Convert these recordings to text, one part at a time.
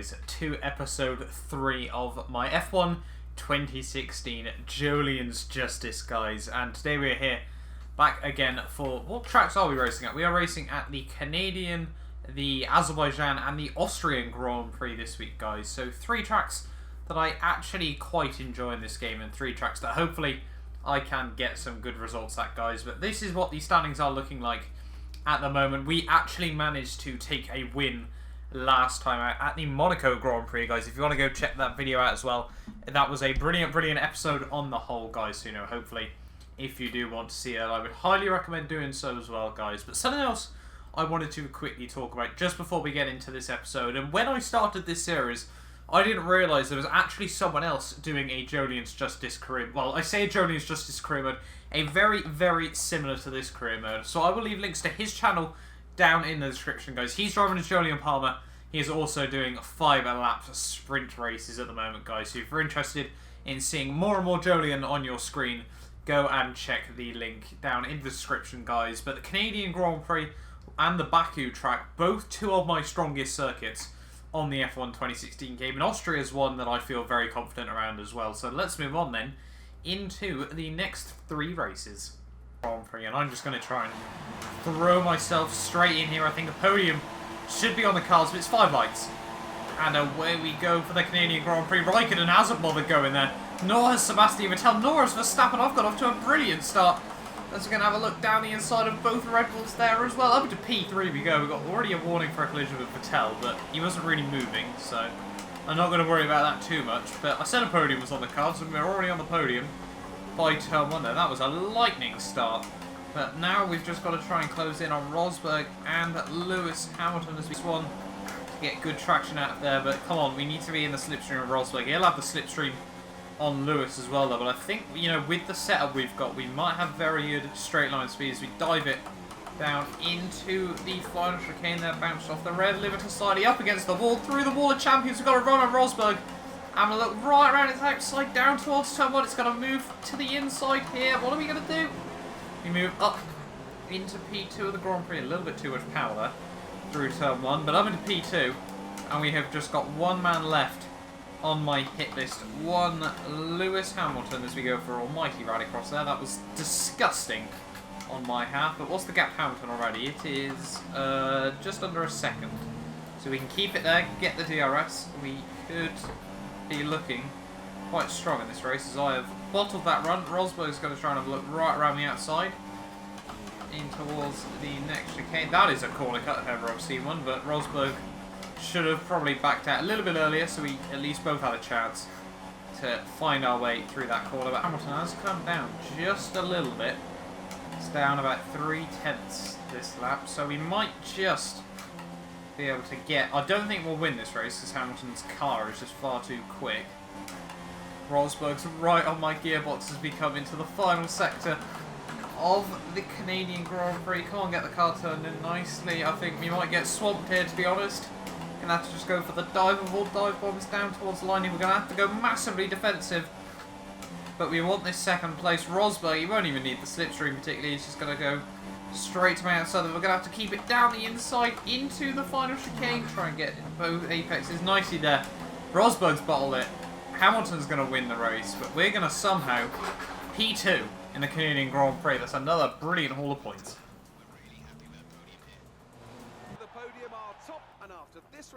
guys, to episode 3 of my F1 2016 Jolyons Justice, guys. And today we're here back again for... What tracks are we racing at? We are racing at the Canadian, the Azerbaijan and the Austrian Grand Prix this week, guys. So 3 tracks that I actually quite enjoy in this game, and 3 tracks that hopefully I can get some good results at, guys. But this is what the standings are looking like at the moment. We actually managed to take a win last time out at the Monaco Grand Prix, guys. If you want to go check that video out as well, that was a brilliant episode on the whole, guys. So, you know, hopefully if you do want to see it, I would highly recommend doing so as well, guys. But something else I wanted to quickly talk about just before we get into this episode, and when I started this series, I didn't realise there was actually someone else doing a Jolyons Justice career. Well, I say a Jolyons Justice career mode, a very similar to this career mode. So I will leave links to his channel down in the description, guys. He's driving a Jolyon Palmer. He is also doing 5-lap sprint races at the moment, guys. So if you're interested in seeing more and more Jolyon on your screen, go and check the link down in the description, guys. But the Canadian Grand Prix and the Baku track, both 2 of my strongest circuits on the F1 2016 game. And Austria is one that I feel very confident around as well. So let's move on then into the next 3 races. Grand Prix, and I'm just going to try and throw myself straight in here. I think a podium should be on the cards, but it's 5 lights. And away we go for the Canadian Grand Prix. Raikkonen hasn't bothered going there, nor has Sebastian Vettel, nor has Verstappen. I've got off to a brilliant start. As we're going to have a look down the inside of both Red Bulls there as well. Up into P3 we go. We've got already a warning for a collision with Vettel, but he wasn't really moving, so I'm not going to worry about that too much. But I said a podium was on the cards, and we're already on the podium by turn 1 there. That was a lightning start. But now we've just got to try and close in on Rosberg and Lewis Hamilton as we swan to get good traction out of there. But come on, we need to be in the slipstream of Rosberg. He'll have the slipstream on Lewis as well, though. But I think, you know, with the setup we've got, we might have very good straight line speed as we dive it down into the final chicane there. Bounced off the red limiter slightly up against the wall, through the wall of champions. We've got to run on Rosberg. And we'll look right around its outside, down towards turn 1. It's going to move to the inside here. What are we going to do? We move up into P2 of the Grand Prix. A little bit too much power there through turn 1. But up into P2. And we have just got 1 man left on my hit list. 1 Lewis Hamilton as we go for almighty rallycross there. That was disgusting on my half. But what's the gap Hamilton already? It is just under a second. So we can keep it there, get the DRS. We could be looking quite strong in this race as I have bottled that run. Rosberg's going to try and have a look right around the outside in towards the next chicane. That is a corner cut if ever I've seen one, but Rosberg should have probably backed out a little bit earlier, so we at least both had a chance to find our way through that corner. But Hamilton has come down just a little bit. It's down about 3/10 this lap, so we might just be able to get... I don't think we'll win this race because Hamilton's car is just far too quick. Rosberg's right on my gearbox as we come into the final sector of the Canadian Grand Prix. Can't get the car turned in nicely. I think we might get swamped here, to be honest. Gonna have to just go for the dive of all dive bombs down towards the line. We're gonna have to go massively defensive, but we want this second place. Rosberg, he won't even need the slipstream particularly. He's just gonna go straight to my outside. We're gonna have to keep it down the inside into the final chicane. Try and get both apexes nicely there. Rosberg's bottled it. Hamilton's going to win the race, but we're going to somehow P2 in the Canadian Grand Prix. That's another brilliant haul of points.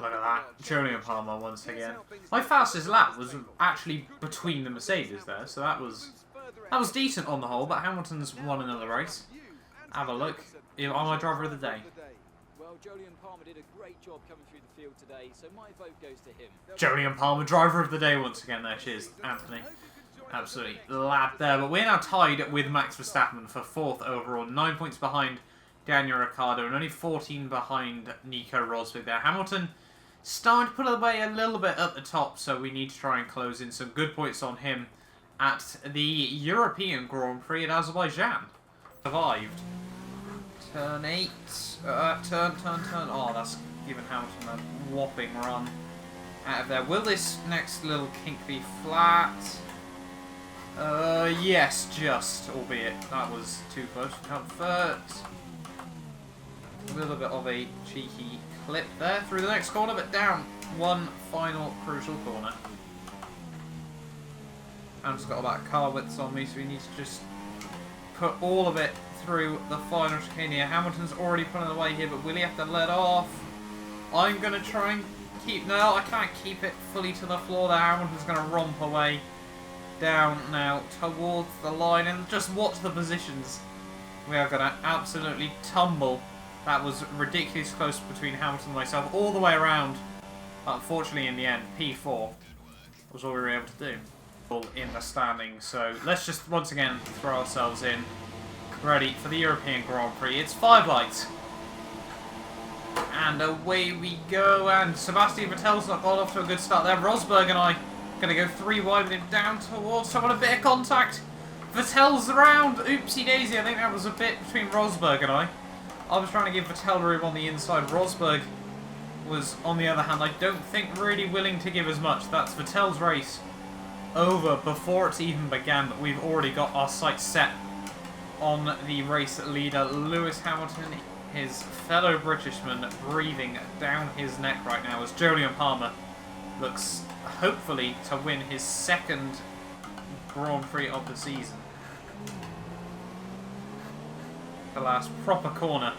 Look at that, Jolyon Palmer once again. My fastest lap was actually between the Mercedes there, so that was decent on the whole. But Hamilton's won another race. Have a look. I'm my driver of the day. Well, Jolyon Palmer did a great job coming through the field today, so my vote goes to him. Jolyon Palmer, driver of the day once again there. Cheers, Anthony. Absolutely lad there. But we're now tied with Max Verstappen for 4th overall. 9 points behind Daniel Ricciardo and only 14 behind Nico Rosberg there. Hamilton starting to put away a little bit at the top, so we need to try and close in some good points on him at the European Grand Prix in Azerbaijan. Survived. Turn 8. Turn. Oh, that's given Hamilton a whopping run out of there. Will this next little kink be flat? Yes, just, albeit that was too close for comfort. A little bit of a cheeky clip there through the next corner, but down one final crucial corner. I've just got about car widths on me, so we need to just put all of it through the final chicane here. Hamilton's already pulling away here, but will he have to let off? I'm going to try and keep... No, I can't keep it fully to the floor there. Hamilton's going to romp away down now towards the line, and just watch the positions. We are going to absolutely tumble. That was ridiculously close between Hamilton and myself all the way around. Unfortunately, in the end, P4 was all we were able to do in the standings. So let's just once again throw ourselves in, ready for the European Grand Prix. It's 5 lights. And away we go. And Sebastian Vettel's not got off to a good start there. Rosberg and I going to go 3 wide with him down towards someone. A bit of contact. Vettel's around. Oopsie daisy. I think that was a bit between Rosberg and I. I was trying to give Vettel room on the inside. Rosberg was, on the other hand, I don't think really willing to give as much. That's Vettel's race over before it's even began, but we've already got our sights set on the race leader, Lewis Hamilton. His fellow Britishman breathing down his neck right now as Jolyon Palmer looks, hopefully, to win his 2nd Grand Prix of the season. The last proper corner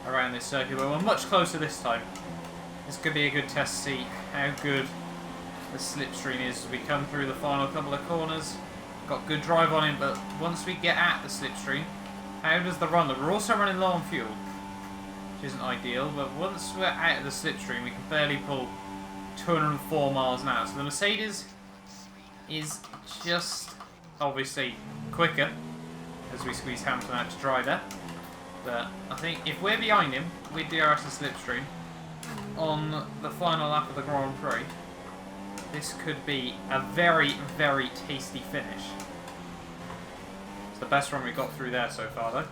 around this circuit, but we're much closer this time. This could be a good test to see how good the slipstream is as we come through the final couple of corners. Got good drive on him, but once we get at the slipstream, how does the run look? We're also running low on fuel, which isn't ideal, but once we're out of the slipstream, we can barely pull 204 miles an hour. So the Mercedes is just obviously quicker as we squeeze Hamilton out to dry there. But I think if we're behind him with DRS and slipstream on the final lap of the Grand Prix, this could be a very, very tasty finish. It's the best run we got through there so far, though.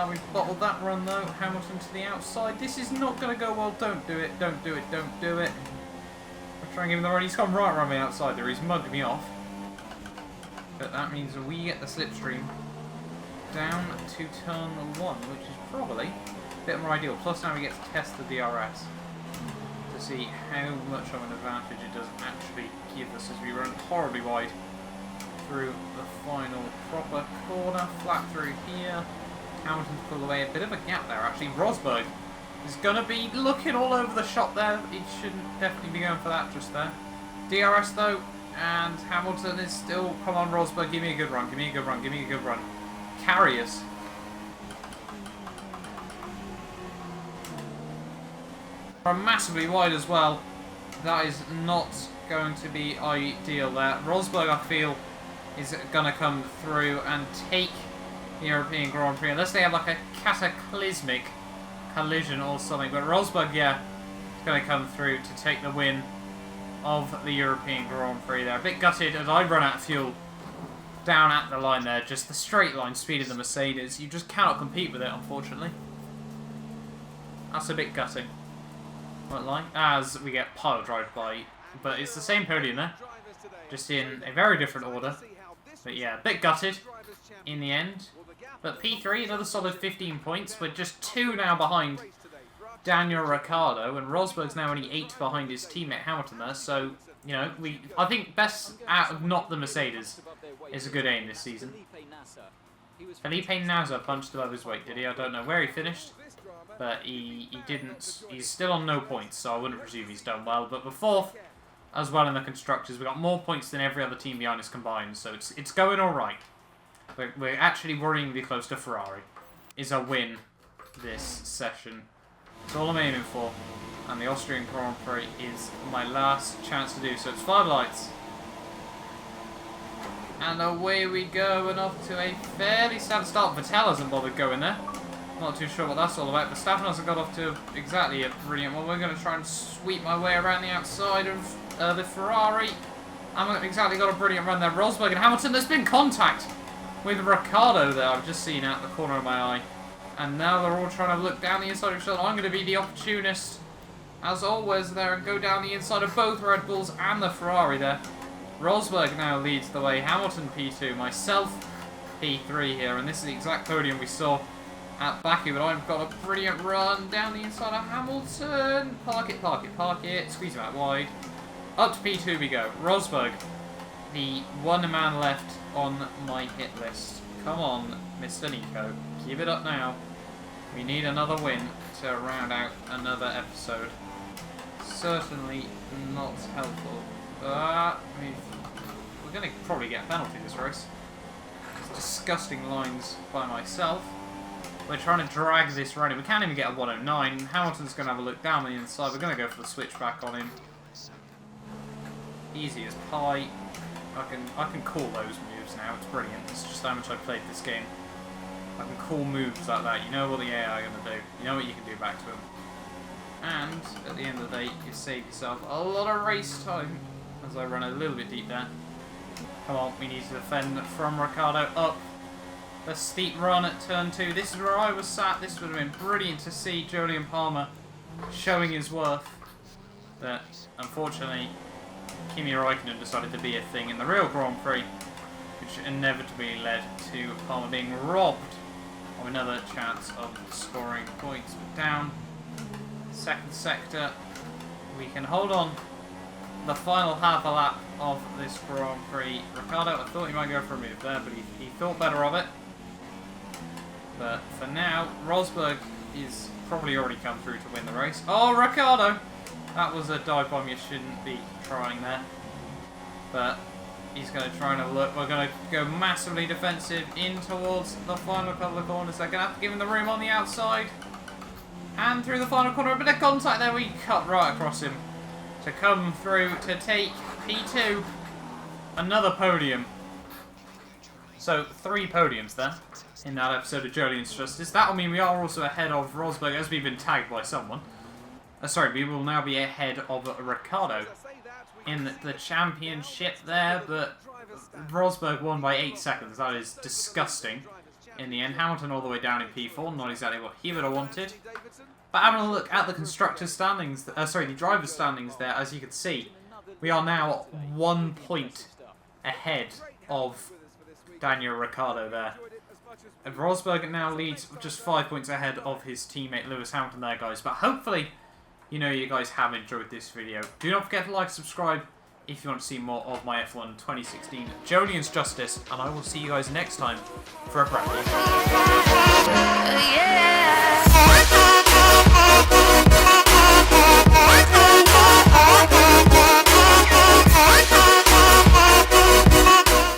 We've bottled that run, though. Hamilton to the outside. This is not going to go well. Don't do it. Don't do it. Don't do it. I'm trying to give him the run. He's gone right around me outside there. He's mugged me off. But that means we get the slipstream down to turn 1, which is probably a bit more ideal. Plus now we get to test the DRS to see how much of an advantage it does actually give us as we run horribly wide through the final proper corner. Flat through here. Hamilton's pulled away a bit of a gap there actually. Rosberg is going to be looking all over the shop there. He shouldn't definitely be going for that just there. DRS though. And Hamilton is still, come on Rosberg, give me a good run, give me a good run, give me a good run. Carry us. We're massively wide as well. That is not going to be ideal there. Rosberg, I feel, is going to come through and take the European Grand Prix, unless they have like a cataclysmic collision or something. But Rosberg, yeah, is going to come through to take the win of the European Grand Prix there. A bit gutted as I run out of fuel down at the line there. Just the straight line speed of the Mercedes. You just cannot compete with it, unfortunately. That's a bit gutting. Won't lie. As we get pile drive by. But it's the same podium there. Just in a very different order. But yeah, a bit gutted in the end. But P3, another solid 15 points. We're just 2 now behind Daniel Ricciardo, and Rosberg's now only 8 behind his teammate Hamilton there, so, you know, I think best out of not the Mercedes is a good aim this season. Felipe Nasser punched above his weight, did he? I don't know where he finished, but he didn't. He's still on no points, so I wouldn't presume he's done well, but we're 4th as well in the Constructors. We've got more points than every other team behind us combined, so it's going alright. We're actually worryingly close to Ferrari. Is a win this session. That's all I'm aiming for, and the Austrian Grand Prix is my last chance to do so. It's 5 lights, and away we go, and off to a fairly sad start. Vettel hasn't bothered going there. Not too sure what that's all about, but Verstappen hasn't got off to exactly a brilliant one. We're going to try and sweep my way around the outside of the Ferrari. I haven't exactly got a brilliant run there. Rosberg and Hamilton, there's been contact with Ricciardo there. I've just seen out the corner of my eye. And now they're all trying to look down the inside of each other. I'm going to be the opportunist, as always, there, and go down the inside of both Red Bulls and the Ferrari there. Rosberg now leads the way. Hamilton P2, myself P3 here, and this is the exact podium we saw at Baku, but I've got a brilliant run down the inside of Hamilton. Park it, park it, park it. Squeeze him out wide. Up to P2 we go. Rosberg, the one man left on my hit list. Come on, Mr. Nico. Give it up now. We need another win to round out another episode. Certainly not helpful. We're going to probably get a penalty this race. Disgusting lines by myself. We're trying to drag this running. We can't even get a 109. Hamilton's going to have a look down the inside. We're going to go for the switchback on him. Easy as pie. I can call those moves now. It's brilliant. It's just how much I played this game. I can call moves like that. You know what the AI are going to do. You know what you can do back to them. And at the end of the day, you save yourself a lot of race time. As I run a little bit deep there. Come on, we need to defend from Ricciardo up the steep run at turn 2. This is where I was sat. This would have been brilliant to see Jolyon Palmer showing his worth. But unfortunately, Kimi Räikkönen decided to be a thing in the real Grand Prix, which inevitably led to Palmer being robbed of another chance of scoring points. But down second sector, we can hold on the final half a lap of this Grand Prix. Ricciardo, I thought he might go for a move there, but he thought better of it. But for now, Rosberg is probably already come through to win the race. Oh, Ricciardo! That was a dive bomb you shouldn't be trying there. But he's going to try and have a look. We're going to go massively defensive in towards the final couple of corners. They're going to have to give him the room on the outside. And through the final corner, a bit of contact there. We cut right across him to come through to take P2. Another podium. So 3 podiums then in that episode of Jolyons Justice. That will mean we are also ahead of Rosberg as we've been tagged by someone. Sorry, we will now be ahead of Ricciardo in the championship there, but Rosberg won by 8 seconds. That is disgusting. In the end, Hamilton all the way down in P4, not exactly what he would have wanted. But having a look at the constructors' standings, the drivers' standings there, as you can see, we are now 1 point ahead of Daniel Ricciardo there. And Rosberg now leads just 5 points ahead of his teammate Lewis Hamilton there, guys. But hopefully, you guys have enjoyed this video. Do not forget to like, subscribe if you want to see more of my F1 2016 Jolyons Justice. And I will see you guys next time for a brand new video.